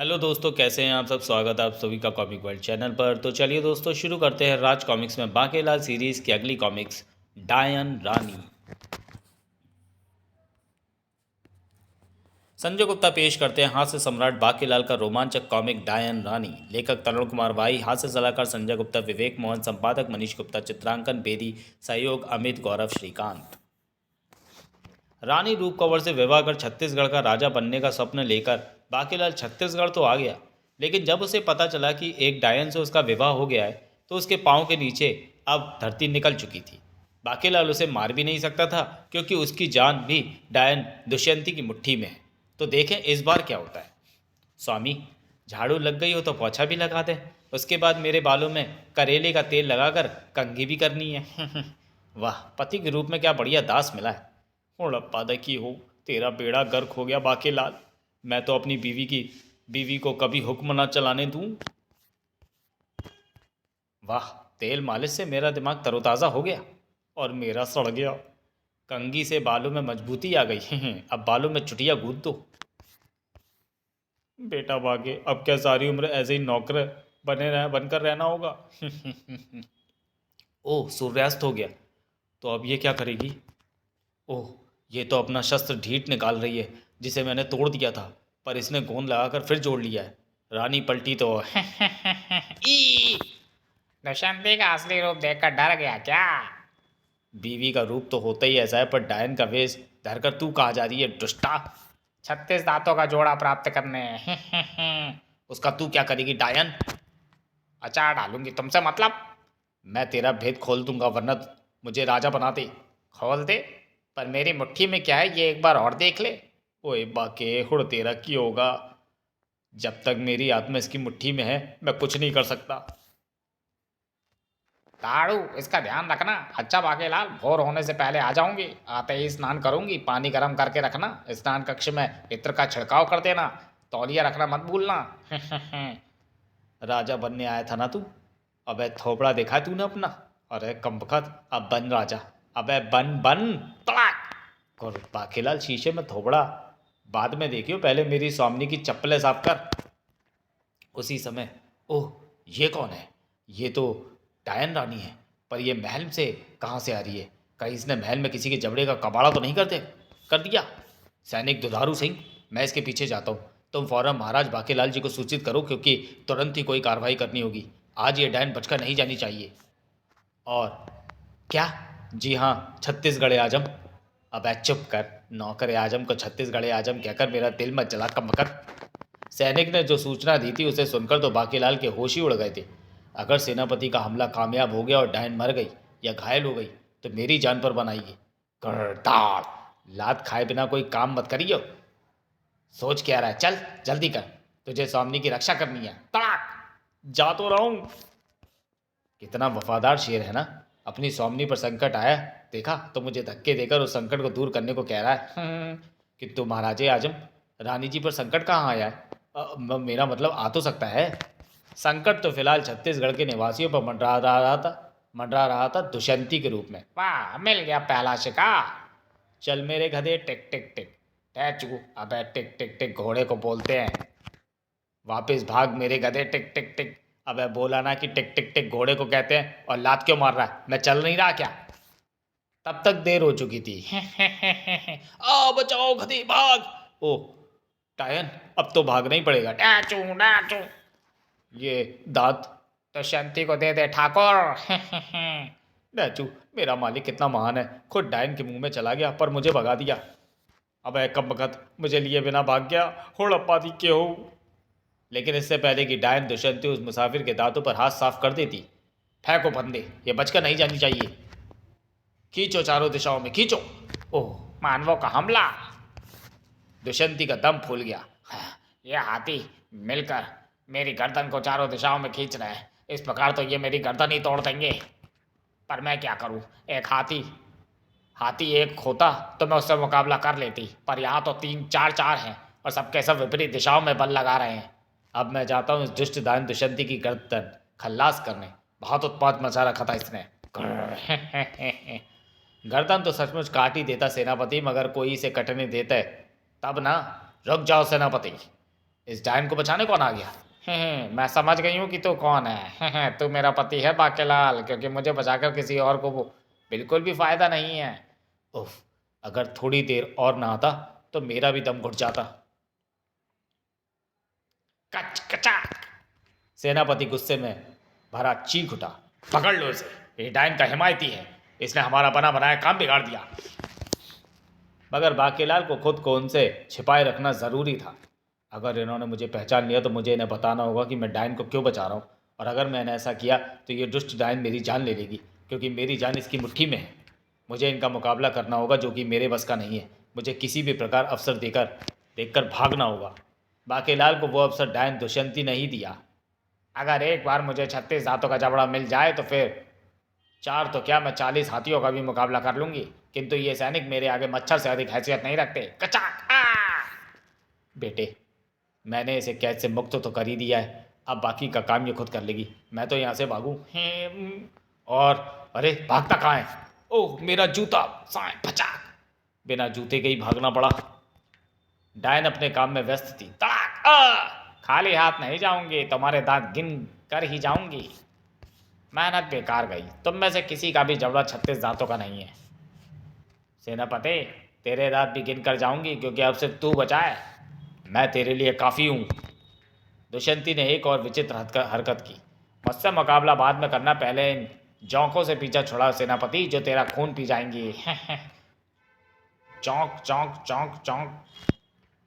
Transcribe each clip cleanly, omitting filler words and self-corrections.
Hello दोस्तों, कैसे हैं आप सब। स्वागत है आप सभी का कॉमिक वर्ल्ड चैनल पर। तो चलिए दोस्तों, शुरू करते हैं राज कॉमिक्स में बाकेलाल सीरीज़ की अगली कॉमिक्स, डायन रानी। संजय गुप्ता पेश करते हैं हास्य सम्राट बाकेलाल का रोमांचक कॉमिक डायन रानी। लेखक तरुण कुमार वाई, हास्य सलाहकार संजय गुप्ता, विवेक मोहन, संपादक मनीष गुप्ता, चित्रांकन बेदी, सहयोग अमित गौरव श्रीकांत। रानी रूप कंवर से विवाह कर छत्तीसगढ़ का राजा बनने का स्वप्न लेकर बाकेलाल छत्तीसगढ़ तो आ गया, लेकिन जब उसे पता चला कि एक डायन से उसका विवाह हो गया है तो उसके पाँव के नीचे अब धरती निकल चुकी थी। बाकेलाल उसे मार भी नहीं सकता था क्योंकि उसकी जान भी डायन दुष्यंती की मुट्ठी में है। तो देखें इस बार क्या होता है। स्वामी, झाड़ू लग गई हो तो पोछा भी लगा दे। उसके बाद मेरे बालों में करेले का तेल लगाकर कंघी भी करनी है। वाह, पति के रूप में क्या बढ़िया दास मिला है। हुड़प्पा देखी हो, तेरा बेड़ा गर्क हो गया बाकेलाल। मैं तो अपनी बीवी को कभी हुक्म ना चलाने दूं। वाह, तेल मालिश से मेरा दिमाग तरोताज़ा हो गया और मेरा सड़ गया। कंघी से बालों में मजबूती आ गई। अब बालों में चुटिया गूंथ दो। बेटा भागे, अब क्या सारी उम्र ऐसे ही नौकर बनकर रहना होगा। ओह, सूर्यास्त हो गया। तो अब ये क्या करेगी। ओह, ये तो अपना शस्त्र ढीठ निकाल रही है जिसे मैंने तोड़ दिया था, पर इसने गोंद लगाकर फिर जोड़ लिया है। रानी पलटी तो ई! दुष्यंती का असली रूप देखकर डर गया क्या? बीवी का रूप तो होता ही ऐसा है, पर डायन का वेश धरकर तू कहाँ जा रही है दुष्टा। 36 दांतों का जोड़ा प्राप्त करने। उसका तू क्या करेगी डायन। अचार डालूंगी तुमसे मतलब। मैं तेरा भेद खोल दूंगा, वरना मुझे राजा बना दे। खोल दे, पर मेरी मुट्ठी में क्या है ये एक बार और देख ले। ओए बाके, हुड़ तेरा की होगा। जब तक मेरी आत्मा इसकी मुट्ठी में है मैं कुछ नहीं कर सकता। ताड़ू, इसका ध्यान रखना। अच्छा बाकेलाल, भोर होने से पहले आ जाऊंगी। आते ही स्नान करूंगी, पानी गर्म करके रखना। स्नान कक्ष में इत्र का छिड़काव कर देना। तौलिया रखना मत भूलना। राजा बनने आया था ना तू। अबे थोबड़ा देखा है तूने अपना। अरे कमबख्त, अब बन राजा। अबे बन बन। तड़ाक। और बाकेलाल, शीशे में थोबड़ा बाद में देखियो, पहले मेरी स्वामिनी की चप्पलें साफ कर। उसी समय, ओह, ये कौन है। ये तो डायन रानी है, पर ये महल से कहाँ से आ रही है। कहीं इसने महल में किसी के जबड़े का कबाड़ा तो नहीं कर दिया। सैनिक दुधारू सिंह, मैं इसके पीछे जाता हूँ। तुम फौरन महाराज बाकेलाल जी को सूचित करो, क्योंकि तुरंत ही कोई कार्रवाई करनी होगी। आज ये डायन बचकर नहीं जानी चाहिए। और क्या। जी हाँ, छत्तीसगढ़ आजम। अब चुप कर। नौकर आजम को छत्तीसगढ़ आजम कहकर मेरा दिल मत जला कमबख्त। सैनिक ने जो सूचना दी थी उसे सुनकर तो बाकीलाल के होश ही उड़ गए थे। अगर सेनापति का हमला कामयाब हो गया और डायन मर गई या घायल हो गई तो मेरी जान पर बनाइए। करताड़। लात खाए बिना कोई काम मत करियो। सोच क्या रहा है, चल जल्दी कर। तुझे स्वामिनी की रक्षा करनी है। तड़ाक। जा तो रहा हूँ। कितना वफादार शेर है ना। अपनी स्वामिनी पर संकट आया, देखा तो मुझे धक्के देकर उस संकट को दूर करने को कह रहा है। किंतु महाराजे आजम, रानी जी पर संकट कहाँ आया है। मेरा मतलब आ तो सकता है। संकट तो फिलहाल छत्तीसगढ़ के निवासियों पर मंडरा रहा था दुष्यंती के रूप में। वाह, मिल गया पहला शिकार। चल मेरे गधे, टिक टिक टिक। टैचू। अबे टिक टिक टिक घोड़े को बोलते हैं। वापस भाग मेरे गधे, टिक टिक टिक। अबे बोला ना कि टिक टिक टिक घोड़े को कहते हैं। और लात क्यों मार रहा है, मैं चल नहीं रहा क्या। तब तक देर हो चुकी थी। आ बचाओ गधे, भाग। ओह टायन, अब तो भागना ही पड़ेगा। टैचू टैचू। ये दांत। दुष्यंती को दे दे ठाकुर। डैचू, मेरा मालिक कितना महान है, खुद डायन के मुंह में चला गया पर मुझे भगा दिया। अब कब बखत मुझे लिए बिना भाग गया। होड़प्पा दी के हो। लेकिन इससे पहले कि डायन दुष्यंती उस मुसाफिर के दांतों पर हाथ साफ कर देती, फेंको फंदे, ये बचकर नहीं जानी चाहिए। खींचो चारों दिशाओं में खींचो। ओह, मानवों का हमला। दुष्यंती का दम फूल गया। ये हाथी मिलकर मेरी गर्दन को चारों दिशाओं में खींच रहे हैं। इस प्रकार तो ये मेरी गर्दन ही तोड़ देंगे। पर मैं क्या करूं। एक हाथी हाथी एक होता तो मैं उससे मुकाबला कर लेती, पर यहाँ तो 3 4 हैं और सबके सब विपरीत दिशाओं में बल लगा रहे हैं। अब मैं जाता हूँ इस दुष्ट दान दुष्यंती की गर्दन खल्लास करने। बहुत उत्पात मचा रखा था इसने। गर्दन तो सचमुच काट ही देता सेनापति, मगर कोई इसे कटने देता है तब ना। रुक जाओ सेनापति। इस डायन को बचाने कौन आ गया? मैं समझ गई हूँ कि तू कौन है। तू मेरा पति है बाकेलाल, क्योंकि मुझे बचाकर किसी और को वो बिल्कुल भी फायदा नहीं है। उफ, अगर थोड़ी देर और ना आता तो मेरा भी दम घुट जाता। कच कचा। सेनापति गुस्से में भरा चीख उठा, पकड़ लो इसे, ये डायन का हिमायती है, इसने हमारा बना बनाया काम बिगाड़ दिया। मगर बाकेलाल को खुद को उनसे छिपाए रखना ज़रूरी था। अगर इन्होंने मुझे पहचान लिया तो मुझे इन्हें बताना होगा कि मैं डायन को क्यों बचा रहा हूँ, और अगर मैंने ऐसा किया तो ये दुष्ट डायन मेरी जान ले लेगी, क्योंकि मेरी जान इसकी मुट्ठी में है। मुझे इनका मुकाबला करना होगा, जो कि मेरे बस का नहीं है। मुझे किसी भी प्रकार अवसर देखकर भागना होगा। बाकेलाल को वो अवसर डायन दुष्यंती ने ही दिया। अगर एक बार मुझे 36 दांतों का जबड़ा मिल जाए तो फिर 4 तो क्या, मैं 40 हाथियों का भी मुकाबला कर लूंगी। किंतु ये सैनिक मेरे आगे मच्छर से अधिक हैसियत नहीं रखते। कचाक। बेटे, मैंने इसे कैद से मुक्त तो कर ही दिया है, अब बाकी का काम ये खुद कर लेगी। मैं तो यहाँ से भागूं। और अरे, भागता कहाँ है? ओह, मेरा जूता! साए फचाक! बिना जूते के ही भागना पड़ा। डायन अपने काम में व्यस्त थी। तड़ाक। खाली हाथ नहीं जाऊंगी, तुम्हारे दांत गिन कर ही जाऊंगी। मेहनत बेकार गई, तुम में से किसी का भी जबड़ा 36 दांतों का नहीं है। सेनापति, तेरे दांत भी गिन कर जाऊंगी, क्योंकि अब सिर्फ तू बचा है। मैं तेरे लिए काफ़ी हूँ। दुष्यंती ने एक और विचित्र हरकत की। मुझसे मुकाबला बाद में करना, पहले इन जौंकों से पीछा छुड़ा सेनापति, जो तेरा खून पी जाएंगी। चौंक चौंक चौंक चौंक।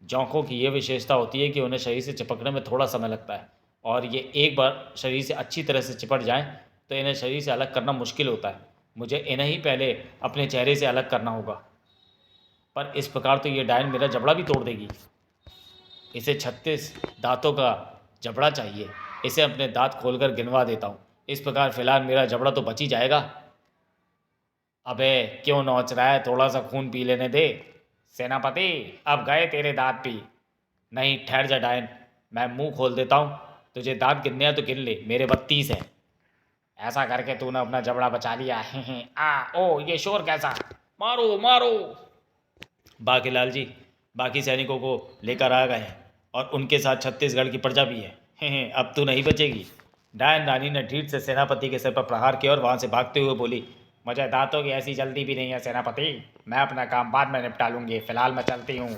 जौंकों की ये विशेषता होती है कि उन्हें शरीर से चिपकने में थोड़ा समय लगता है, और ये एक बार शरीर से अच्छी तरह से चिपट जाएं तो इन्हें शरीर से अलग करना मुश्किल होता है। मुझे इन्हें ही पहले अपने चेहरे से अलग करना होगा, पर इस प्रकार तो ये डायन मेरा जबड़ा भी तोड़ देगी। इसे 36 दांतों का जबड़ा चाहिए। इसे अपने दांत खोलकर गिनवा देता हूँ। इस प्रकार फिलहाल मेरा जबड़ा तो बच ही जाएगा। अबे क्यों नोच रहा है, थोड़ा सा खून पी लेने दे। सेनापति, अब गए तेरे दांत भी। नहीं, ठहर जा डायन, मैं मुंह खोल देता हूँ। तुझे दांत गिनने हैं तो गिन ले, मेरे 32 हैं। ऐसा करके तूने अपना जबड़ा बचा लिया। ओ ये शोर कैसा? मारो मारो। बाकीलाल जी बाकी सैनिकों को लेकर आ गए हैं, और उनके साथ छत्तीसगढ़ की प्रजा भी है। अब तू नहीं बचेगी। डायन रानी ने ढीठ से सेनापति के सिर पर प्रहार किया और वहां से भागते हुए बोली, मुझे दांतों की ऐसी जल्दी भी नहीं है सेनापति, मैं अपना काम बाद में निपटा लूंगी, फिलहाल मैं चलती हूँ।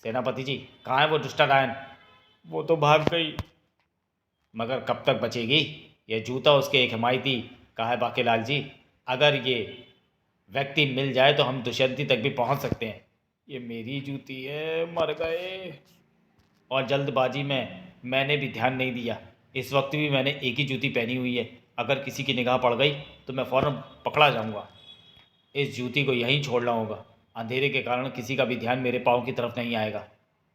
सेनापति जी, कहाँ है वो दुष्टा डायन? वो तो भाग गई। मगर कब तक बचेगी? ये जूता उसके एक हिमायती का है बाकीलाल जी। अगर ये व्यक्ति मिल जाए तो हम दुष्यंती तक भी पहुंच सकते हैं। ये मेरी जूती है, मर गए। और जल्दबाजी में मैंने भी ध्यान नहीं दिया। इस वक्त भी मैंने एक ही जूती पहनी हुई है। अगर किसी की निगाह पड़ गई तो मैं फ़ौरन पकड़ा जाऊंगा। इस जूती को यहीं छोड़ना होगा। अंधेरे के कारण किसी का भी ध्यान मेरे पाँव की तरफ नहीं आएगा।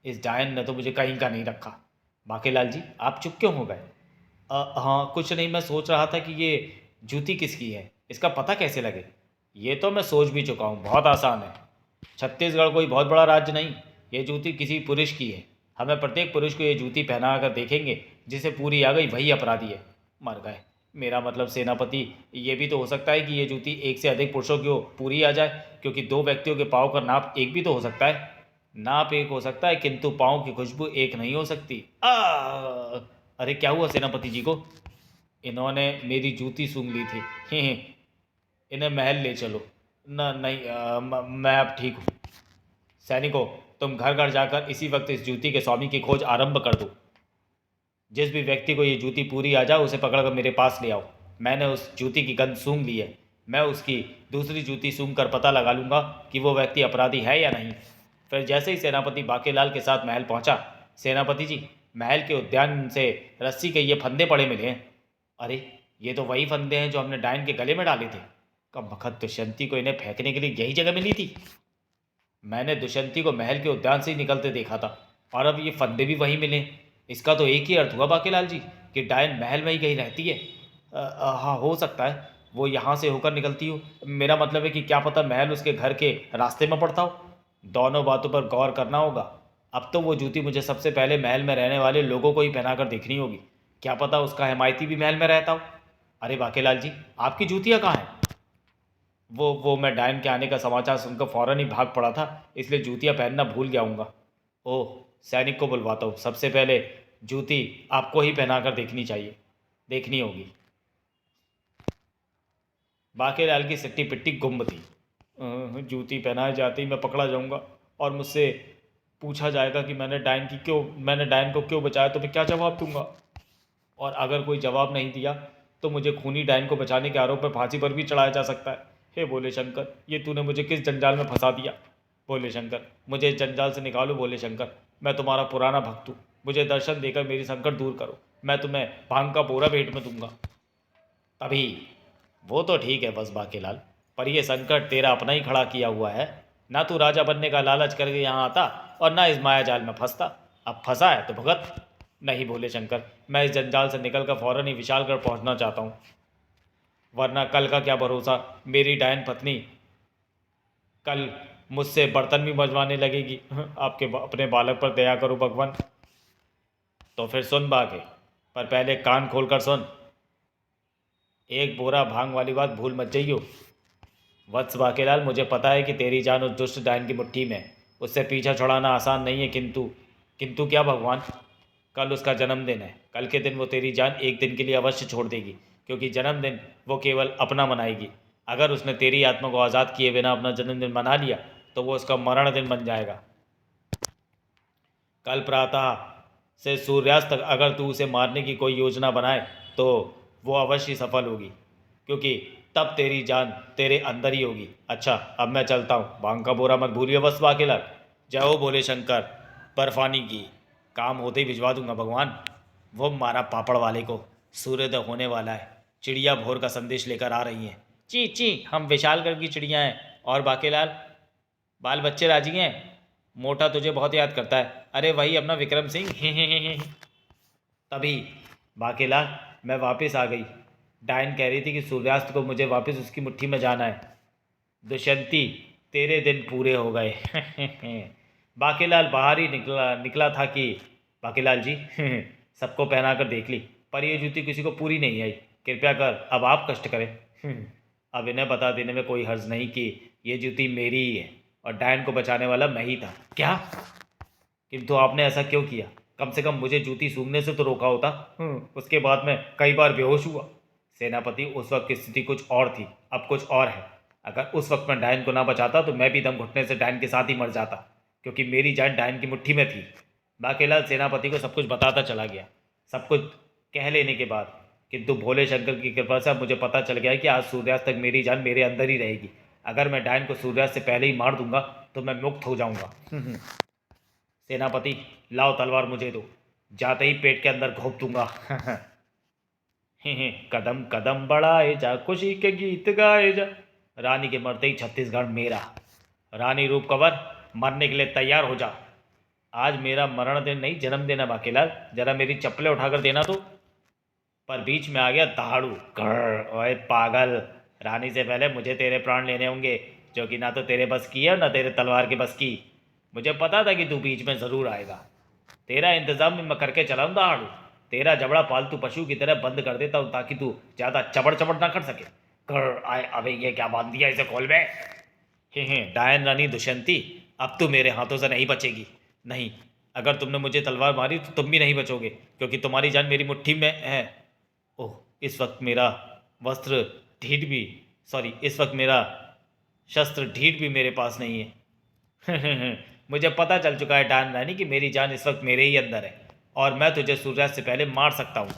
इस डायन ने तो मुझे कहीं का नहीं रखा। बाकीलाल जी, आप चुप क्यों हो गए? हाँ, कुछ नहीं, मैं सोच रहा था कि ये जूती किसकी है, इसका पता कैसे लगे? ये तो मैं सोच भी चुका हूँ, बहुत आसान है। छत्तीसगढ़ कोई बहुत बड़ा राज्य नहीं। ये जूती किसी पुरुष की है। हमें प्रत्येक पुरुष को ये जूती पहना कर देखेंगे, जिसे पूरी आ गई वही अपराधी है। मर गए। मेरा मतलब सेनापति, ये भी तो हो सकता है कि ये जूती एक से अधिक पुरुषों की पूरी आ जाए, क्योंकि दो व्यक्तियों के पाँव का नाप एक भी तो हो सकता है। नाप एक हो सकता है, किंतु पाँव की खुशबू एक नहीं हो सकती। अरे, क्या हुआ सेनापति जी को? इन्होंने मेरी जूती सूंघ ली थी। इन्हें महल ले चलो। न नहीं, मैं अब ठीक हूँ। सैनिकों, तुम घर घर जाकर इसी वक्त इस जूती के स्वामी की खोज आरंभ कर दो। जिस भी व्यक्ति को ये जूती पूरी आ जाए उसे पकड़कर मेरे पास ले आओ। मैंने उस जूती की गंध सूंघ ली है। मैं उसकी दूसरी जूती सूंघ कर पता लगा लूँगा कि वो व्यक्ति अपराधी है या नहीं। फिर जैसे ही सेनापति बाकेलाल के साथ महल पहुंचा, सेनापति जी, महल के उद्यान से रस्सी के ये फंदे पड़े मिले हैं। अरे, ये तो वही फंदे हैं जो हमने डायन के गले में डाले थे। कब बखत दुष्यंती को इन्हें फेंकने के लिए यही जगह मिली थी। मैंने दुष्यंती को महल के उद्यान से ही निकलते देखा था, और अब ये फंदे भी वहीं मिले। इसका तो एक ही अर्थ हुआ बाकेलाल जी, कि डायन महल में ही कहीं रहती है। हाँ, हो सकता है वो यहाँ से होकर निकलती हो। मेरा मतलब है कि क्या पता महल उसके घर के रास्ते में पड़ता हो। दोनों बातों पर गौर करना होगा। अब तो वो जूती मुझे सबसे पहले महल में रहने वाले लोगों को ही पहनाकर देखनी होगी। क्या पता उसका हिमायती भी महल में रहता हो। अरे बाकेलाल जी, आपकी जूतियाँ कहाँ हैं? वो मैं डायन के आने का समाचार सुनकर फ़ौरन ही भाग पड़ा था, इसलिए जूतियाँ पहनना भूल गया हूँगा। ओह, सैनिक को बुलवाता हूँ। सबसे पहले जूती आपको ही पहना कर देखनी होगी। बाकेलाल की सिट्टी पिट्टी गुम थी। जूती पहनाए जाते ही मैं पकड़ा जाऊंगा और मुझसे पूछा जाएगा कि मैंने डायन को क्यों बचाया, तो मैं क्या जवाब दूंगा? और अगर कोई जवाब नहीं दिया तो मुझे खूनी डायन को बचाने के आरोप में फांसी पर भी चढ़ाया जा सकता है। हे भोले शंकर, ये तूने मुझे किस जंजाल में फंसा दिया? भोले शंकर, मुझे इस जंजाल से निकालो। भोले शंकर, मैं तुम्हारा पुराना भक्त हूँ, मुझे दर्शन देकर मेरी संकट दूर करो। मैं तुम्हें भांग का बोरा भेंट में दूंगा। तभी, वो तो ठीक है बस बाकेलाल, पर यह संकट तेरा अपना ही खड़ा किया हुआ है। ना तू राजा बनने का लालच करके यहाँ आता और ना इस माया जाल में फंसता। अब फंसा है तो भुगत। नहीं भोले शंकर, मैं इस जंजाल से निकलकर फौरन ही विशालगढ़ पहुँचना चाहता हूँ, वरना कल का क्या भरोसा। मेरी डायन पत्नी कल मुझसे बर्तन भी मजवाने लगेगी। अपने बालक पर दया करो भगवान। तो फिर सुन बाके, पर पहले कान खोल कर सुन। एक बोरा भांग वाली बात भूल मत जाइयो। वत्स बाकेलाल, मुझे पता है कि तेरी जान उस दुष्ट डायन की मुट्ठी में, उससे पीछा छुड़ाना आसान नहीं है, किंतु क्या भगवान? कल उसका जन्मदिन है। कल के दिन वो तेरी जान एक दिन के लिए अवश्य छोड़ देगी, क्योंकि जन्मदिन वो केवल अपना मनाएगी। अगर उसने तेरी आत्मा को आज़ाद किए बिना अपना जन्मदिन मना लिया तो वो उसका मरण दिन बन जाएगा। कल प्रातः से सूर्यास्त तक अगर तू उसे मारने की कोई योजना बनाए तो वो अवश्य सफल होगी, क्योंकि तब तेरी जान तेरे अंदर ही होगी। अच्छा, अब मैं चलता हूँ। भांग का बोरा मत भूलिए बस बाकेलाल। जय हो भोले शंकर। बर्फानी की काम होते ही भिजवा दूंगा भगवान। वो मारा पापड़ वाले को, सूर्योदय होने वाला है। चिड़िया भोर का संदेश लेकर आ रही हैं। ची ची, हम विशालगढ़ की चिड़िया हैं। और बाकेलाल, बाल बच्चे राजी हैं? मोटा तुझे बहुत याद करता है। अरे वही अपना विक्रम सिंह। तभी बाकेलाल, मैं वापस आ गई। डायन कह रही थी कि सूर्यास्त को मुझे वापस उसकी मुट्ठी में जाना है। दुष्यंती, तेरे दिन पूरे हो गए। बाकेलाल बाहर ही निकला था कि बाकेलाल जी, सबको पहना कर देख ली, पर ये जूती किसी को पूरी नहीं आई। कृपया कर अब आप कष्ट करें। अब इन्हें बता देने में कोई हर्ज नहीं कि ये जूती मेरी ही है और डायन को बचाने वाला मैं ही था। क्या? किंतु आपने ऐसा क्यों किया? कम से कम मुझे जूती सूंघने से तो रोका होता। उसके बाद मैं कई बार बेहोश हुआ। सेनापति, उस वक्त की स्थिति कुछ और थी, अब कुछ और है। अगर उस वक्त मैं डायन को ना बचाता तो मैं भी दम घुटने से डायन के साथ ही मर जाता, क्योंकि मेरी जान डायन की मुट्ठी में थी। बाकेलाल सेनापति को सब कुछ बताता चला गया। सब कुछ कह लेने के बाद, किंतु भोले शंकर की कृपा से अब मुझे पता चल गया है कि आज सूर्यास्त तक मेरी जान मेरे अंदर ही रहेगी। अगर मैं डायन को सूर्यास्त से पहले ही मार दूंगा तो मैं मुक्त हो जाऊंगा। सेनापति, लाओ तलवार मुझे दो, जाते ही पेट के अंदर घोंप दूंगा। कदम कदम बढ़ाए जा, खुशी के गीत गाए जा। रानी के मरते ही छत्तीसगढ़ मेरा। रानी रूप कंवर, मरने के लिए तैयार हो जा। आज मेरा मरण दिन नहीं, जन्मदिन है बाकेलाल। जरा मेरी चप्पलें उठाकर देना तो। पर बीच में आ गया दहाड़ू। ओए पागल, रानी से पहले मुझे तेरे प्राण लेने होंगे, जो कि ना तो तेरे बस की है और ना तेरे तलवार के बस की। मुझे पता था कि तू बीच में ज़रूर आएगा। तेरा इंतज़ाम भी मैं करके चला हूँ दहाड़ू। तेरा जबड़ा पालतू पशु की तरह बंद कर देता हूँ ताकि तू ज़्यादा चबड़ चबड़ ना कर सके। कर आए, अबे ये क्या बांध दिया इसे खोल में। डायन रानी दुष्यंती, अब तू मेरे हाथों से नहीं बचेगी। नहीं, अगर तुमने मुझे तलवार मारी तो तुम भी नहीं बचोगे, क्योंकि तुम्हारी जान मेरी मुट्ठी में है। ओह, इस वक्त मेरा वस्त्र ढीठ भी इस वक्त मेरा शस्त्र ढीठ भी मेरे पास नहीं है। मुझे पता चल चुका है डायन रानी कि मेरी जान इस वक्त मेरे ही अंदर है और मैं तुझे सूर्यास्त से पहले मार सकता हूँ।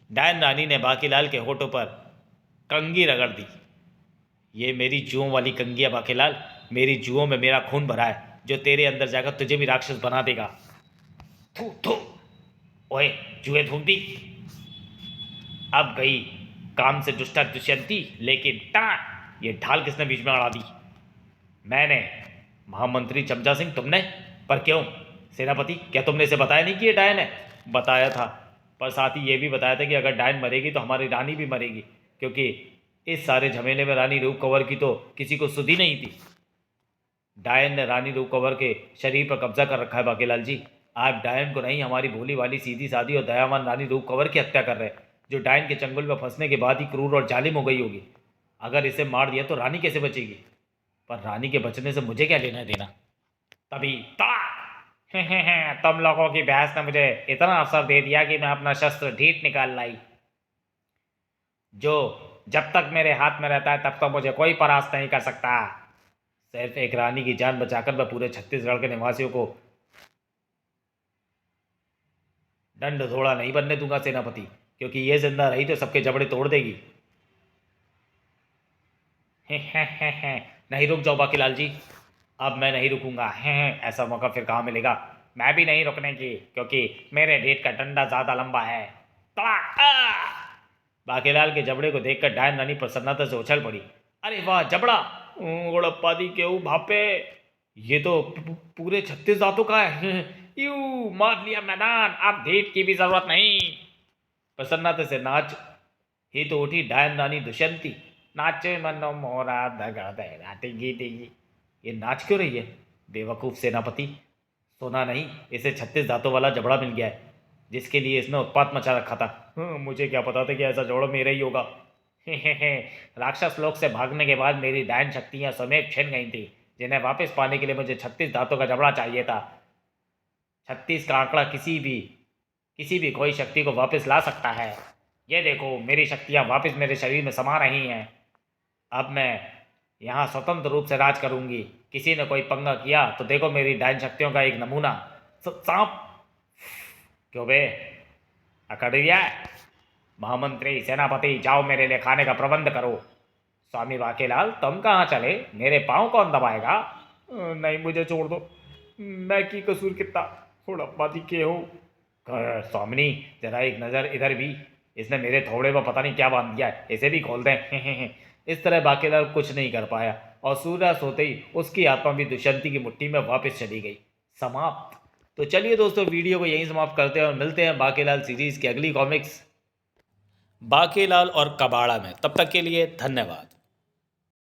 डायन रानी ने बाकीलाल के होठों पर कंघी रगड़ दी। ये मेरी जुओं वाली कंघी है बाकीलाल। मेरी जुओं में मेरा खून भरा है, जो तेरे अंदर जाकर तुझे भी राक्षस बना देगा। थू थू, ओए जुए थूक दी। अब गई काम से दुष्टा दुष्यंती, लेकिन टा, ये ढाल किसने बीच में अड़ा दी? मैंने। महामंत्री चमचा सिंह, तुमने? पर क्यों? सेनापति, क्या तुमने इसे बताया नहीं कि ये डायन है? बताया था, पर साथ ही ये भी बताया था कि अगर डायन मरेगी तो हमारी रानी भी मरेगी, क्योंकि इस सारे झमेले में रानी रूप कंवर की तो किसी को सुधी नहीं थी। डायन ने रानी रूप कंवर के शरीर पर कब्जा कर रखा है बाकीलाल जी। आप डायन को नहीं, हमारी भोली वाली सीधी सादी और दयावान रानी रूप कंवर की हत्या कर रहे हैं, जो डायन के चंगुल में फंसने के बाद ही क्रूर और जालिम हो गई होगी। अगर इसे मार दिया तो रानी कैसे बचेगी? पर रानी के बचने से मुझे क्या लेना देना? तभी ता, तुम लोगों की बहस ने मुझे इतना अवसर दे दिया कि मैं अपना शस्त्र ढीठ निकाल लाई, जो जब तक मेरे हाथ में रहता है तब तक मुझे कोई परास्त नहीं कर सकता। सिर्फ एक रानी की जान बचाकर मैं पूरे छत्तीसगढ़ के निवासियों को दंड थोड़ा नहीं बनने दूंगा सेनापति, क्योंकि ये जिंदा रही तो सबके जबड़े तोड़ देगी। नहीं रुक जाओ बाकीलाल जी, अब मैं नहीं रुकूंगा। ऐसा मौका फिर कहाँ मिलेगा। मैं भी नहीं रुकने की, क्योंकि मेरे ढीठ का डंडा ज्यादा लंबा है। तड़ा! बाकीलाल के जबड़े को देखकर डायन रानी प्रसन्नता से उछल पड़ी। अरे वाह जबड़ा, उड़प्पा दी केहू भापे, ये तो पूरे 36 दांतों का है। यू मार लिया मैदान, अब ढीठ की भी जरूरत नहीं। प्रसन्नता से नाच ही तो उठी डायन रानी दुष्यंती। नाचे मनो मोरा दगा दगा टिगी टिगी। ये नाच क्यों रही है बेवकूफ़ सेनापति? सोना नहीं, इसे 36 दांतों वाला जबड़ा मिल गया है, जिसके लिए इसने उत्पात मचा रखा था। मुझे क्या पता था कि ऐसा जबड़ा मेरा ही होगा। राक्षस लोक से भागने के बाद मेरी डायन शक्तियाँ समेत छिन गई थी, जिन्हें वापस पाने के लिए मुझे 36 दांतों का जबड़ा चाहिए था। 36 का आंकड़ा किसी भी खोई शक्ति को वापस ला सकता है। ये देखो, मेरी शक्तियाँ वापस मेरे शरीर में समा रही हैं। अब मैं यहाँ स्वतंत्र रूप से राज करूंगी। किसी ने कोई पंगा किया तो देखो मेरी डायन शक्तियों का एक नमूना। सांप क्यों बे, अकड़ गया? महामंत्री सेनापति, जाओ मेरे लिए खाने का प्रबंध करो। स्वामी बाकेलाल, तुम कहाँ चले? मेरे पाँव कौन दबाएगा? नहीं, मुझे छोड़ दो, मैं की कसूर कितना हुड़प्पा दी के हो। स्वामिनी, जरा एक नज़र इधर भी, इसने मेरे थोड़े में पता नहीं क्या बांध दिया है, इसे भी खोल दें। इस तरह बाकीलाल कुछ नहीं कर पाया और सूर्यास्त होते ही उसकी आत्मा भी दुष्यंती की मुट्ठी में वापस चली गई। समाप्त। तो चलिए दोस्तों, वीडियो को यहीं समाप्त करते हैं और मिलते हैं बाकीलाल सीरीज़ की अगली कॉमिक्स बाकीलाल और कबाड़ा में। तब तक के लिए धन्यवाद।